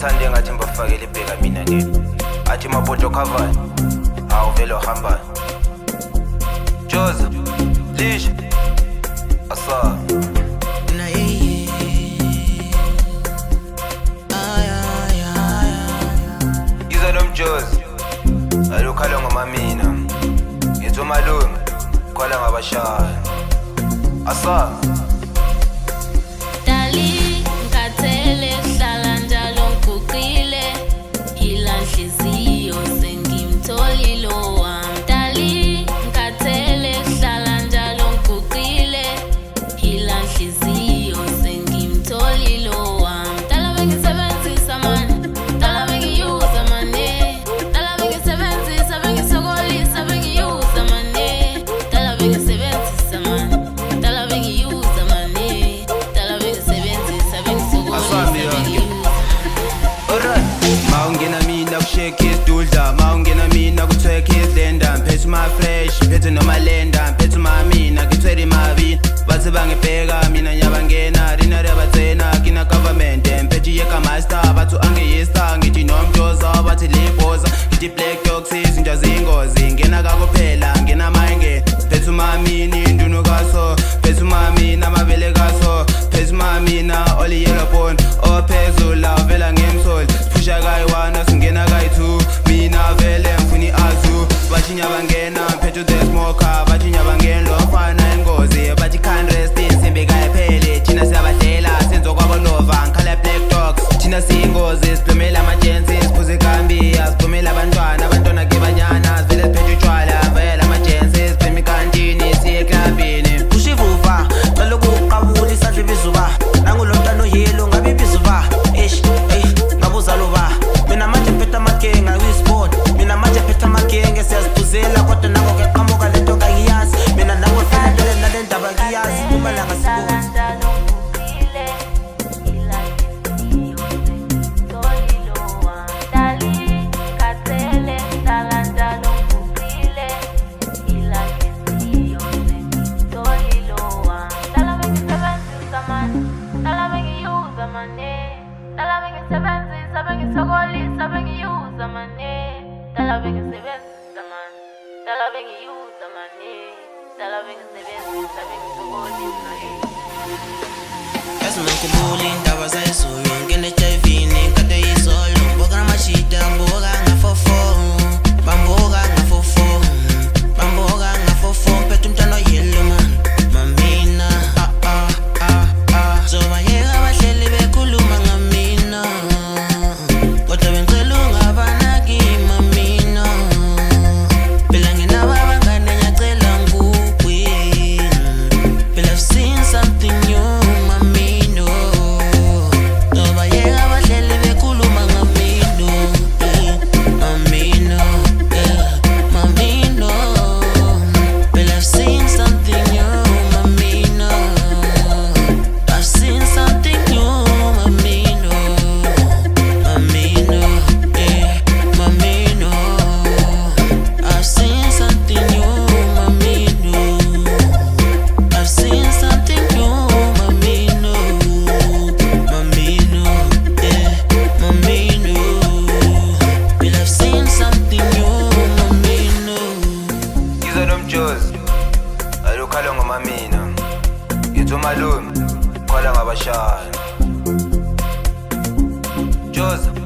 Ngithande ngathi mbafakele ibheka mina nini. Athi mabodo khavani. Awuvelo hamba. Joza, Lish. Asa. Jozi, alukhala ngomamina. Ngithi umalume, khala ngabashaya. Asa. Dali, ngikhathele hlala njalo ngiguqile. Yila nhliziyo sengimtholile owami. Dali, ngikhathele hlala njalo ngiguqile. Yila nhliziyo sengimtholile owami. Dala bengisebenzisa manje. Dala bengiyuza manje. Shake his dulda, maungena mina kutwek his lenda. Mphethu ma fresh, mphethu noma lenda. Mphethu ma mina, kitweri mavi. Bathi bangibheka, mina nyabangena. Rina rebatsena, kina government. Mphethu yeka master, bathu angeyista. Ngithi nomjoza, bathi lipoza. Ngithi black dogs, izinja zingozi. Ngena kakuphela, ngena mainge. Mphethu ma mini, ndunu kaso. Mphethu ma mina, mabele kaso. Mphethu ma mina, oli yellow bone. Ophezula, vela ngemsol. Pusha kayiwana, singena kayi-2. Mina vele ngifuni azu. Bathi nyabangena, mphethu the smoker. Bathi nyabangena, lofana ingozi. Bathi can't rest insimbi kayiphele. Thina siyabadlela, senzo kwabolova. Ngikhala black dogs, thina siyingozi. Siplumela ama-agency, siphuze ikambi. Siplumela abantwana, abantwana kebanyana. Sivele siphethe utshwala, vele ama-agency. Siphema ikantini, siye eklabhini. Ushivuva, kaloku uqabula isandla ibizuba. Nangulo mntwana oyelo, ngabe ibizuba. Ngabuza luba. Mina manje ngiphethe amakenga kwi-sport. Mina manje ngiphethe amakenga siyaziphuzela kodwa nango keqhamuka lento ngayiyazi. Mina nango fanele nale ndaba ngiyazi. Uma langa sibona. Ngikhumbula indaba zayizolo ngene HIV ngikade izolo mboka namashita mboka ngafofo bamboka ngafofo bamboka ngafofo phethe umntwana oyelo man mamina zoba yeka abahleli bekhuluma ngamina kodwa bengicela ungabanaki mamina phela nginaba abangane ngiyacela ngukwi phela I've seen something new. Jozi, alukhala ngomamina. Ngithi umalume, khala ngabashaya. Jozi.